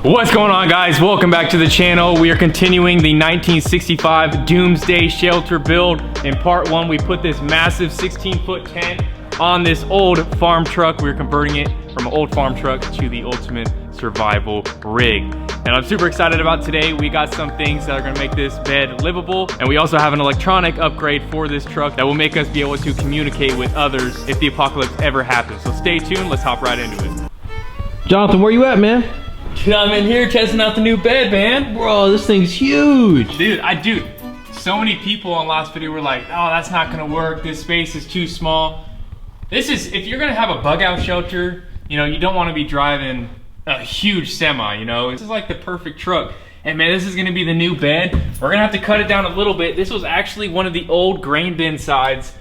What's going on, guys? Welcome back to the channel. We are continuing the 1965 Doomsday shelter build. In part one, we put this massive 16-foot tent on this old farm truck. We're converting it from an old farm truck to the ultimate survival rig. And I'm super excited about today. We got some things that are gonna make this bed livable. And we also have an electronic upgrade for this truck that will make us be able to communicate with others if the apocalypse ever happens. So stay tuned, let's hop right into it. Jonathan, where you at, man? Dude, I'm in here testing out the new bed, man. Bro, this thing's huge. Dude, so many people on last video were like, oh, that's not gonna work. This space is too small. This is, if you're gonna have a bug out shelter, you know, you don't wanna be driving a huge semi, you know? This is like the perfect truck. And man, this is gonna be the new bed. We're gonna have to cut it down a little bit. This was actually one of the old grain bin sides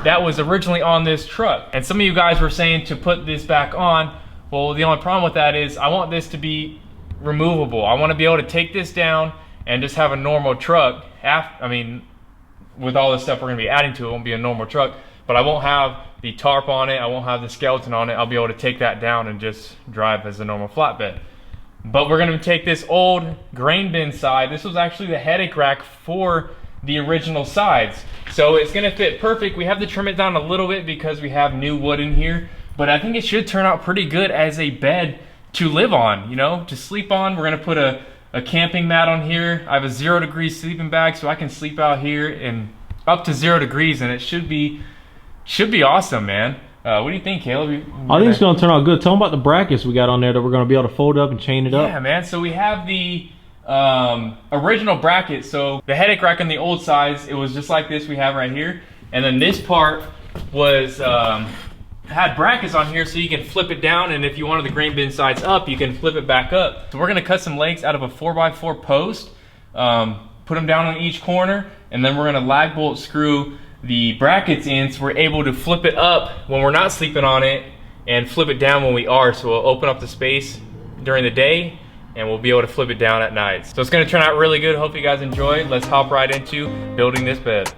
that was originally on this truck. And some of you guys were saying to put this back on. Well, the only problem with that is I want this to be removable. I want to be able to take this down and just have a normal truck. With all the stuff we're going to be adding to it, it won't be a normal truck, but I won't have the tarp on it. I won't have the skeleton on it. I'll be able to take that down and just drive as a normal flatbed. But we're going to take this old grain bin side. This was actually the headache rack for the original sides. So it's going to fit perfect. We have to trim it down a little bit because we have new wood in here. But I think it should turn out pretty good as a bed to live on, you know, to sleep on. We're gonna put a camping mat on here. I have a 0 degree sleeping bag so I can sleep out here in up to 0 degrees, and it should be awesome, man. What do you think, Caleb? I think it's gonna turn out good. Tell them about the brackets we got on there that we're gonna be able to fold up and chain it up. Yeah, man, so we have the original bracket. So the headache rack on the old size, it was just like this we have right here. And then this part was, had brackets on here so you can flip it down, and if you wanted the grain bin sides up, you can flip it back up. So we're gonna cut some legs out of a 4x4 post, put them down on each corner, and then we're gonna lag bolt screw the brackets in so we're able to flip it up when we're not sleeping on it and flip it down when we are. So we'll open up the space during the day and we'll be able to flip it down at night. So it's gonna turn out really good. Hope you guys enjoy. Let's hop right into building this bed.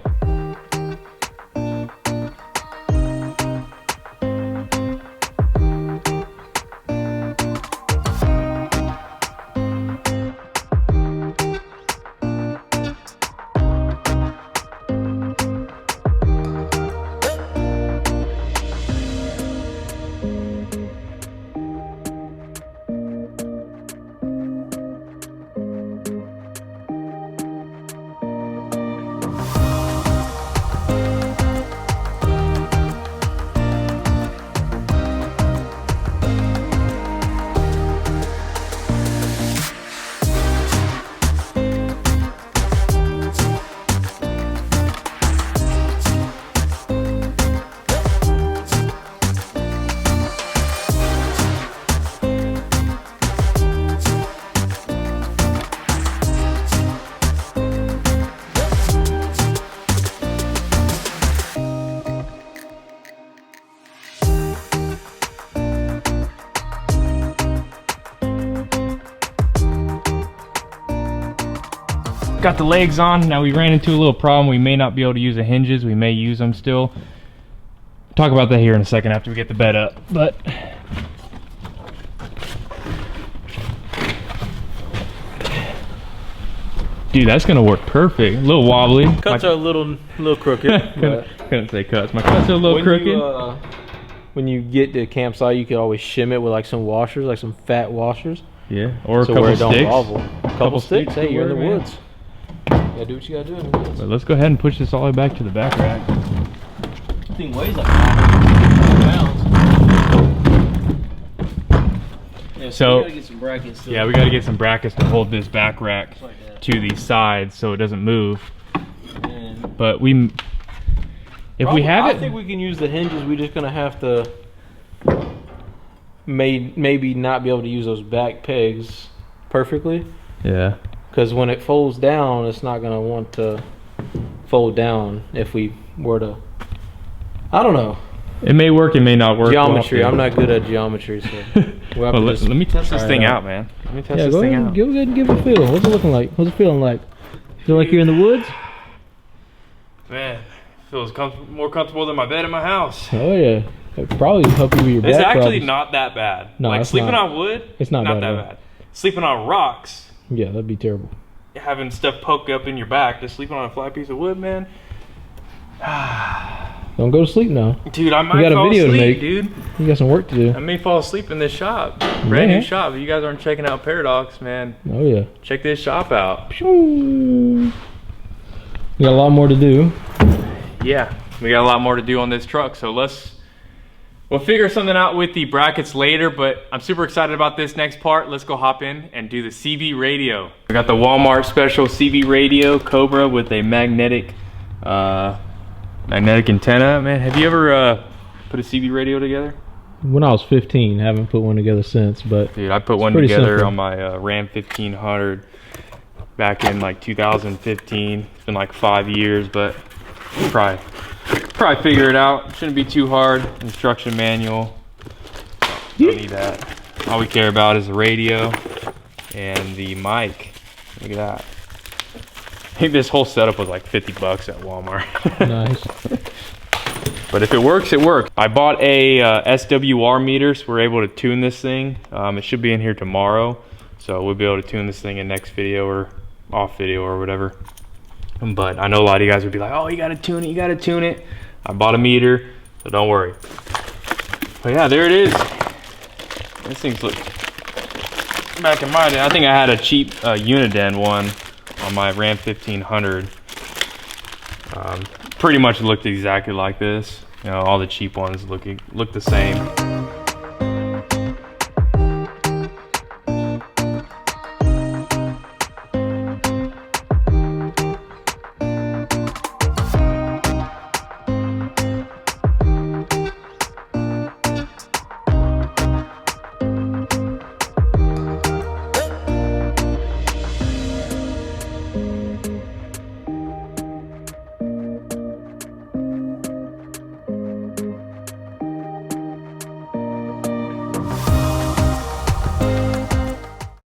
Got the legs on. Now we ran into a little problem. We may not be able to use the hinges. We may use them still. Talk about that here in a second after we get the bed up. But dude, that's gonna work perfect. A little wobbly. Cuts are a little crooked. Couldn't say cuts. My cuts are a little crooked. When you get to the campsite, you could always shim it with like some washers, like some fat washers. Yeah, or a so couple where it sticks. Don't wobble. A couple sticks. Hey, you're in the man. woods. You gotta do what you gotta do in the woods. But let's go ahead and push this all the way back to the back rack. This thing weighs like 500 pounds. Yeah, so we gotta get some brackets too. Yeah, we gotta get some brackets to hold this back rack like to the sides so it doesn't move. And but I think we can use the hinges. We're just gonna have to maybe not be able to use those back pegs perfectly. Yeah. Because when it folds down, it's not gonna want to fold down if we were to. I don't know. It may work, it may not work. Geometry. I'm not good at geometry, so well, let me test this thing out, man. Let me test this thing out. Go ahead and give it a feel. What's it looking like? What's it feeling like? Feel like you're in the woods? Man, feels more comfortable than my bed in my house. Oh yeah, it probably help you with your back. It's actually problems. Not that bad. No, like it's sleeping not. on wood, It's not that bad. bad. sleeping on rocks. Yeah, that'd be terrible. Having stuff poke up in your back, just sleeping on a flat piece of wood, man. Don't go to sleep now. Dude, I might fall asleep, dude. You got some work to do. I may fall asleep in this shop. Brand new shop. If you guys aren't checking out Paradox, man. Oh, yeah. Check this shop out. We got a lot more to do. Yeah, we got a lot more to do on this truck, so we'll figure something out with the brackets later, but I'm super excited about this next part. Let's go hop in and do the CB radio. We got the Walmart special CB radio Cobra with a magnetic antenna. Man, have you ever put a CB radio together? When I was 15, haven't put one together since, but dude, I put one together on my Ram 1500 back in like 2015. It's been like 5 years, but probably figure it out. Shouldn't be too hard. Instruction manual. Don't need that. All we care about is the radio and the mic. Look at that. I think this whole setup was like 50 bucks at Walmart. Nice. But if it works, it works. I bought a SWR meter, so we're able to tune this thing. It should be in here tomorrow, so we'll be able to tune this thing in next video or off video or whatever. But I know a lot of you guys would be like, oh, you gotta tune it, you gotta tune it. I bought a meter, so don't worry. But yeah, there it is. This thing's look back in my day. I think I had a cheap Uniden one on my Ram 1500. Pretty much looked exactly like this. You know, all the cheap ones look the same.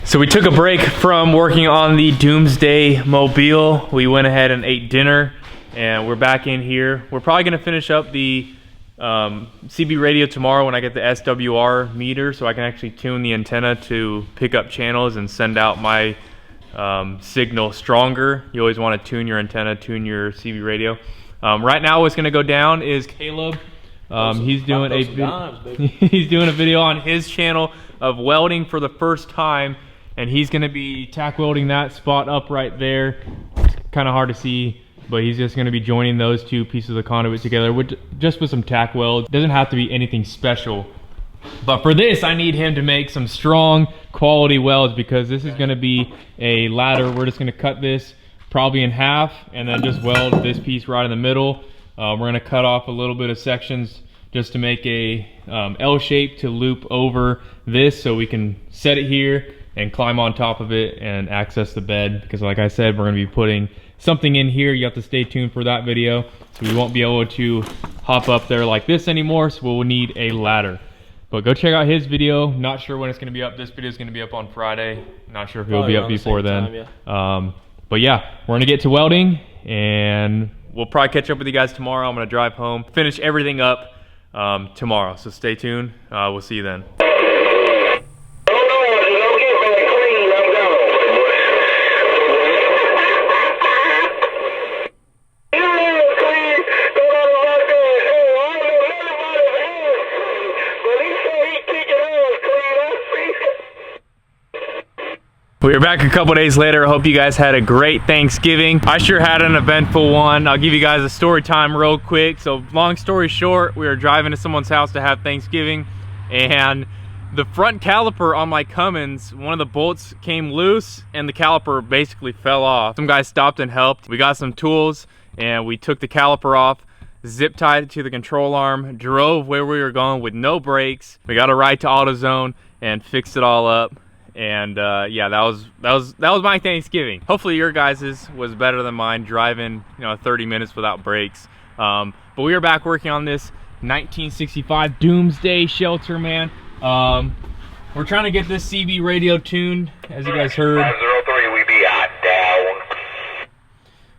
So we took a break from working on the Doomsday Mobile. We went ahead and ate dinner, and we're back in here. We're probably gonna finish up the CB radio tomorrow when I get the SWR meter, so I can actually tune the antenna to pick up channels and send out my signal stronger. You always wanna tune your antenna, tune your CB radio. Right now what's gonna go down is Caleb. He's doing a video on his channel of welding for the first time. And he's gonna be tack welding that spot up right there. It's kind of hard to see, but he's just gonna be joining those two pieces of conduit together just with some tack weld. Doesn't have to be anything special. But for this, I need him to make some strong quality welds because this is gonna be a ladder. We're just gonna cut this probably in half and then just weld this piece right in the middle. We're gonna cut off a little bit of sections just to make a L shape to loop over this so we can set it here and climb on top of it and access the bed, because like I said, we're gonna be putting something in here. You have to stay tuned for that video. So we won't be able to hop up there like this anymore, so we'll need a ladder. But go check out his video. Not sure when it's gonna be up. This video is gonna be up on Friday. Not sure if it'll be up before then. But yeah, we're gonna get to welding and we'll probably catch up with you guys tomorrow. I'm gonna drive home, finish everything up tomorrow. So stay tuned, we'll see you then. We're back a couple days later. I hope you guys had a great Thanksgiving. I sure had an eventful one. I'll give you guys a story time real quick. So long story short, we were driving to someone's house to have Thanksgiving, and the front caliper on my Cummins, one of the bolts came loose and the caliper basically fell off. Some guys stopped and helped. We got some tools and we took the caliper off, zip tied it to the control arm, drove where we were going with no brakes. We got a ride to AutoZone and fixed it all up. And yeah, that was my Thanksgiving. Hopefully your guys's was better than mine, driving 30 minutes without brakes. But we are back working on this 1965 Doomsday shelter, man. We're trying to get this CB radio tuned, as you guys heard. 503, we be down.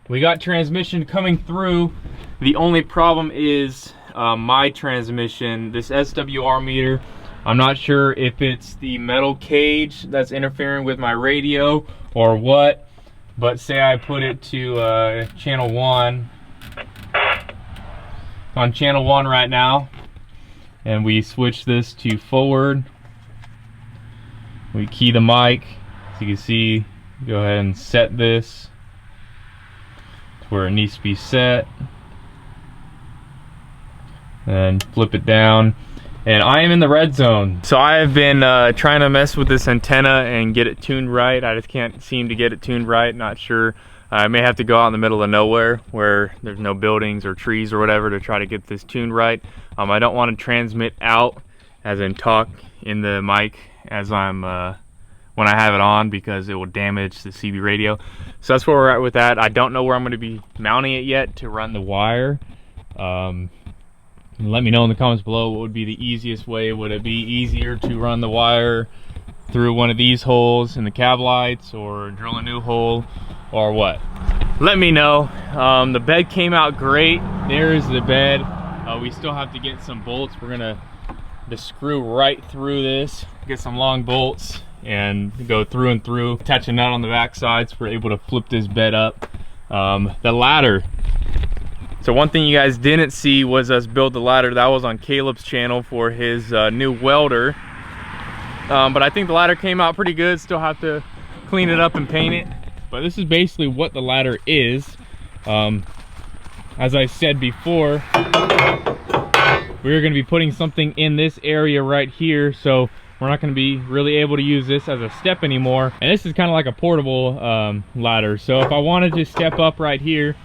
We got transmission coming through. The only problem is my transmission. This SWR meter I'm not sure if it's the metal cage that's interfering with my radio or what, but say I put it to channel 1. On channel 1 right now, and we switch this to forward. We key the mic, as you can see. Go ahead and set this to where it needs to be set, and flip it down. And I am in the red zone. So I have been trying to mess with this antenna and get it tuned right. I just can't seem to get it tuned right. Not sure. I may have to go out in the middle of nowhere where there's no buildings or trees or whatever to try to get this tuned right. I don't want to transmit out, as in talk in the mic as I'm when I have it on, because it will damage the CB radio. So that's where we're at with that. I don't know where I'm going to be mounting it yet to run the wire. Let me know in the comments below what would be the easiest way. Would it be easier to run the wire through one of these holes in the cab lights, or drill a new hole, or what? Let me know. The bed came out great. There's the bed. We still have to get some bolts. We're gonna just screw right through this, get some long bolts, and go through and through, attach a nut on the back side so we're able to flip this bed up. The ladder. So one thing you guys didn't see was us build the ladder. That was on Caleb's channel for his new welder. But I think the ladder came out pretty good. Still have to clean it up and paint it. But this is basically what the ladder is. As I said before, we're going to be putting something in this area right here. So we're not going to be really able to use this as a step anymore. And this is kind of like a portable ladder. So if I wanted to step up right here,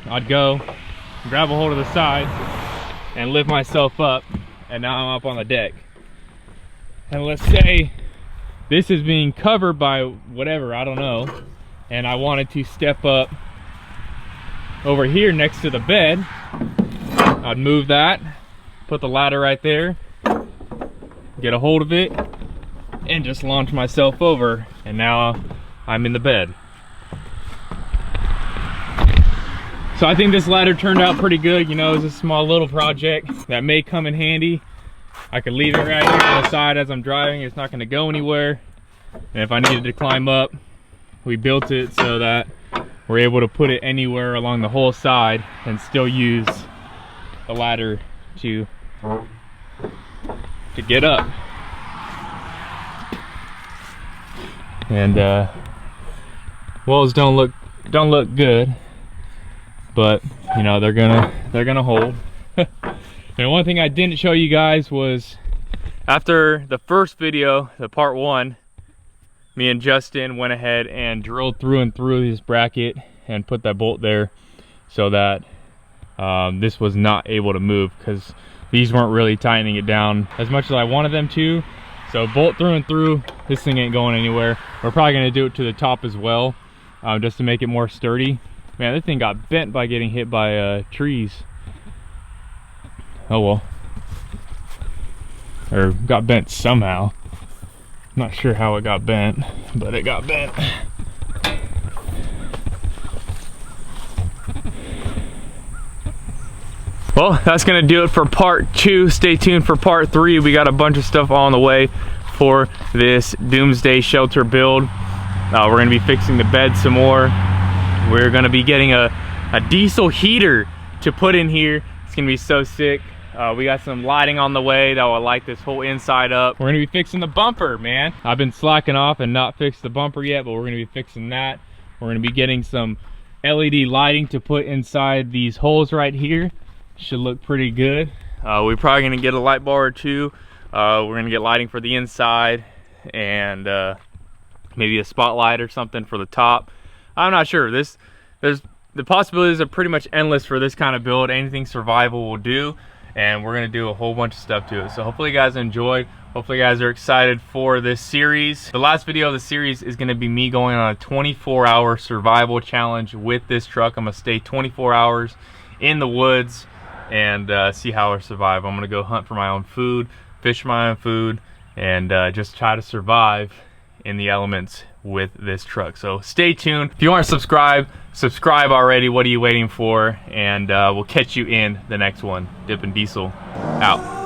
I'd go grab a hold of the side and lift myself up, and now I'm up on the deck. And let's say this is being covered by whatever, I don't know, and I wanted to step up over here next to the bed. I'd move that, put the ladder right there, get a hold of it, and just launch myself over, and now I'm in the bed. So I think this ladder turned out pretty good. You know, it's a small little project that may come in handy. I could leave it right here on the side as I'm driving. It's not going to go anywhere. And if I needed to climb up, we built it so that we're able to put it anywhere along the whole side and still use the ladder to get up. And walls don't look good, but you know, they're gonna hold. And one thing I didn't show you guys was, after the first video, the part 1, me and Justin went ahead and drilled through and through this bracket and put that bolt there so that this was not able to move, because these weren't really tightening it down as much as I wanted them to. So bolt through and through, this thing ain't going anywhere. We're probably gonna do it to the top as well, just to make it more sturdy. Man, this thing got bent by getting hit by trees. Oh well. Or got bent somehow. Not sure how it got bent, but it got bent. Well, that's gonna do it for part 2. Stay tuned for part 3. We got a bunch of stuff on the way for this Doomsday shelter build. We're gonna be fixing the bed some more. We're gonna be getting a diesel heater to put in here. It's gonna be so sick. We got some lighting on the way that will light this whole inside up. We're gonna be fixing the bumper, man. I've been slacking off and not fixed the bumper yet, but we're gonna be fixing that. We're gonna be getting some LED lighting to put inside these holes right here. Should look pretty good. We're probably gonna get a light bar or two. We're gonna get lighting for the inside, and maybe a spotlight or something for the top. I'm not sure. The possibilities are pretty much endless for this kind of build. Anything survival will do, and we're gonna do a whole bunch of stuff to it. So hopefully you guys enjoyed. Hopefully you guys are excited for this series. The last video of the series is gonna be me going on a 24-hour survival challenge with this truck. I'm gonna stay 24 hours in the woods and see how I survive. I'm gonna go hunt for my own food, fish for my own food, and just try to survive in the elements with this truck. So stay tuned. If you aren't subscribed, subscribe already. What are you waiting for? And we'll catch you in the next one. Dippin' Diesel out.